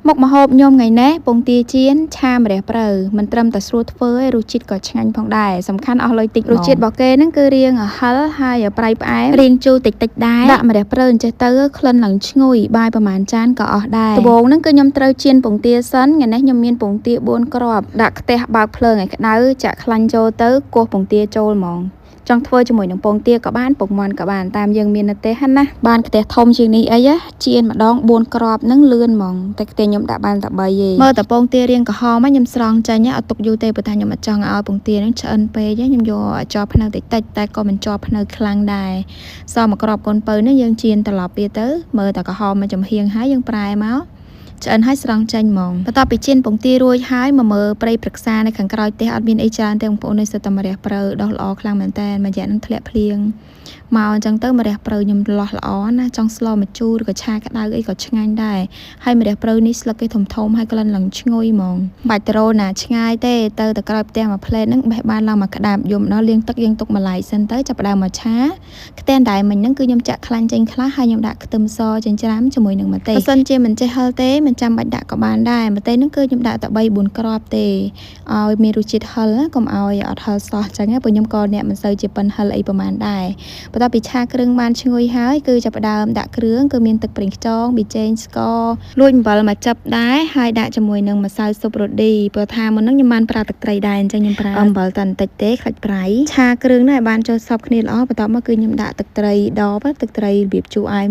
មុខម្ហូបញោមថ្ងៃនេះពងទាចៀនឆាម្រះព្រៅមិនត្រឹមតែស្រួលធ្វើឯរសជាតិក៏ឆ្ងាញ់ផងដែរសំខាន់អស់លុយតិចរសជាតិរបស់គេហ្នឹងគឺរៀងហឹរហើយប្រៃផ្អែមរៀងជូរតិចដែរដាក់ម្រះព្រៅអញ្ចេះទៅក្លិនឡើងឈ្ងុយបាយប្រហែលចានក៏អស់ដែរដំបូងហ្នឹងគឺខ្ញុំត្រូវចៀនពងទាសិនថ្ងៃនេះខ្ញុំមានពងទា4គ្រាប់ដាក់ខ្ទះបើកភ្លើងឲ្យក្តៅចាក់ខ្លាញ់ចូលទៅគោះពងទាចូលហ្មងចង់ធ្វើជាមួយនឹងពងទាក៏បានពងមាន់ក៏បានតាមយើងមាននៅទេហ្នឹងណាបានខ្ទះធំជាងនេះអីចៀនម្ដង4គ្រាប់ហ្នឹងលឿនហ្មងតែខ្ទះខ្ញុំដាក់បានតែ3ទេមើលតែពងទារៀងក្រហមខ្ញុំស្រង់ចេញអត់ទុកយូរទេព្រោះថាខ្ញុំអត់ចង់ឲ្យពងទាហ្នឹងឆ្អិនពេកខ្ញុំយកជាប់ភ្នៅតិចតែក៏មិនជាប់ភ្នៅខ្លាំងដែរសល់មួយគ្រាប់កូនពៅនេះយើងចៀនត្រឡប់វាទៅមើលតែក្រហមមកចំហៀងហើយយើងប្រែមកឆ្អិនឲ្យស្រង់ចេញហ្មងបន្ទាប់ពីចៀនពងទារួចហើយមកមើលព្រៃព្រឹក្សានៅខាងក្រោយផ្ទះអត់មានអីច្រើនទេបងប្អូននេះសិតតែម្រះព្រៅដោះល្អខ្លាំងមែនតើមួយរយៈនឹងធ្លាក់ភ្លៀងមកអញ្ចឹងទៅម្រះព្រៅខ្ញុំលាស់ល្អណាចង់ស្លម្ជូរឬក៏ឆាក្តៅអីក៏ឆ្ងាញ់ដែរហើយម្រះព្រៅនេះស្លឹកគេធំហើយក្លិនឡើងឈ្ងុយហ្មងបាច់ទៅរោណាឆ្ងាយទេទៅតែក្រោយផ្ទះមួយផ្លែតហ្នឹងបេះបានឡើងមកក្តាប់យំដល់លាងទឹកយើងទុកម្លាយសិនទៅចាប់ផ្ដើមមកឆាខ្ទះដែរមិញហ្នឹងគឺខ្ញុំចាក់ខ្លាញ់ចេញខ្លះហើយខ្ញុំដាក់ខ្ទឹមសចិញ្ច្រាំជាមួយនឹងម្ទេសបើសិនជាមិនចេះហឹរទេមិនចាំបាច់ដាក់ក៏បានដែរម្ទេសហ្នឹងគឺខ្ញុំដាក់តែ3 4គ្រាប់ទេឲ្យមានរសជាតិហឹរកុំឲ្យអត់ហឹរសោះអញ្ចឹងព្រោះខ្ញុំក៏អ្នកមិនសូវជាប៉ិនហឹរអីប្រហែលដែរបន្ទាប់ពីឆាគ្រឿងបានឈ្ងុយហើយគឺចាប់ផ្ដើមដាក់គ្រឿងគឺមានទឹកប្រេងខ្យងប៊ីចេងស្ករលួចអំបិលមកចិបដែរហើយដាក់ជាមួយនឹងម្សៅស៊ុបរ៉ូឌីព្រោះថាមុនហ្នឹងខ្ញុំបានប្រើទឹកត្រីដែរអញ្ចឹងខ្ញុំប្រើអំបិលតែបន្តិចទេខ្លាចប្រៃឆាគ្រឿងនេះឲ្យបានចូលសព្វគ្នាល្អបន្ទាប់មកគឺខ្ញុំដាក់ទឹកត្រីដបទឹកត្រីរបៀបជូរអែម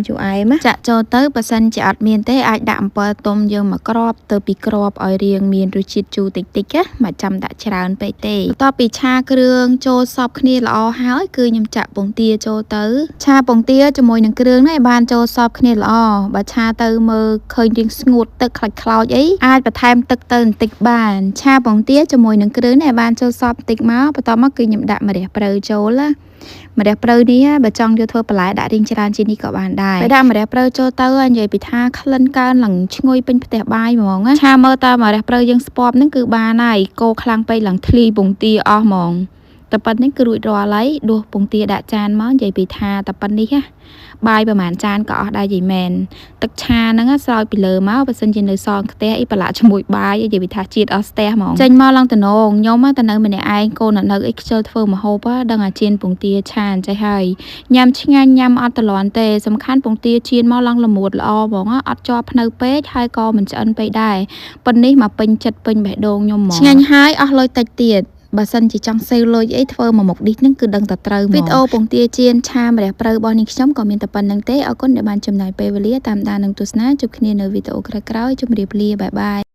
ចាក់ចូលទៅបើសិនជាអត់មានទេអាចដាក់អំពិលទុំយើងមកគ្រាប់ទៅពីគ្រាប់ឲ្យរៀងមានរសជាតិជូរតិចណាមិនចាំដាក់ច្រើនពេកទេបន្ទាប់ពីឆាគ្រឿងចូលសព្វគ្នាល្អហើយគឺខ្ញុំចាក់ពងទាចូលទៅឆាពងទាជាមួយនឹងគ្រឿងនេះឲ្យបានចូលសព្វគ្នាល្អបើឆាទៅមើលឃើញរៀងស្ងួតទឹកខ្លាច់ខ្លោចអីអាចបន្ថែមទឹកទៅបន្តិចបានឆាពងទាជាមួយនឹងគ្រឿងនេះឲ្យបានចូលសព្វបន្តិចមកបន្ទាប់មកគឺខ្ញុំដាក់ម្រះព្រៅចូលម្រះព្រៅនេះបើចង់យកធ្វើបន្លែដាក់រៀងច្រើនជាងនេះក៏បានដែរបើដាក់ម្រះព្រៅចូលទៅនិយាយពីថាក្លិនកើនឡើងឈ្ងុយពេញផ្ទះបាយហ្មងឆាមើលតាមម្រះព្រៅយើងស្ពប់ហ្នឹងគឺបានហើយកូរខ្លាំងពេកឡើងធ្លីពងទាអស់ហ្មងតែប៉ុណ្្នេះគឺរួចរាល់ហើយដួសពងទាដាក់ចានមកនិយាយពីថាតែប៉ុណ្្នេះបាយប្រហែលចានក៏អស់ដែរយីមែនទឹកឆាហ្នឹងស្រោចពីលើមកបើសិនជានៅសងខ្ទះអីប្រឡាក់ជាមួយបាយនិយាយពីថាជាតិអស់ស្ទះហ្មងចេញមកឡើងតំណងខ្ញុំទៅនៅម្នាក់ឯងកូននៅអីខ្ជិលធ្វើម្ហូបដឹងអាជៀនពងទាឆាអញ្ចេះហើយញ៉ាំឆ្ងាញ់ញ៉ាំអត់តលន់ទេសំខាន់ពងទាជៀនមកឡើងល្មួតល្អហ្មងអត់ជាប់ភ្នៅពេកហើយក៏មិនឆ្អិនពេកដែរប៉ុន្នេះមកពេញចិត្តពេញបេះដូងខ្ញុំហ្មងឆ្ងាញ់ហើយអស់លុយតិចទៀតបើសិនជាចង់សេវលុយអីធ្វើមួយមុខឌីសហ្នឹងគឺដឹងតែត្រូវវីដេអូពងទាចៀនឆាម្រះព្រៅរបស់នេះខ្ញុំក៏មានតែប៉ុណ្្នឹងទេអរគុណដែលបានចំណាយពេលវេលាតាមដាននិងទស្សនាជួបគ្នានៅវីដេអូក្រោយៗជម្រាបលាបាយ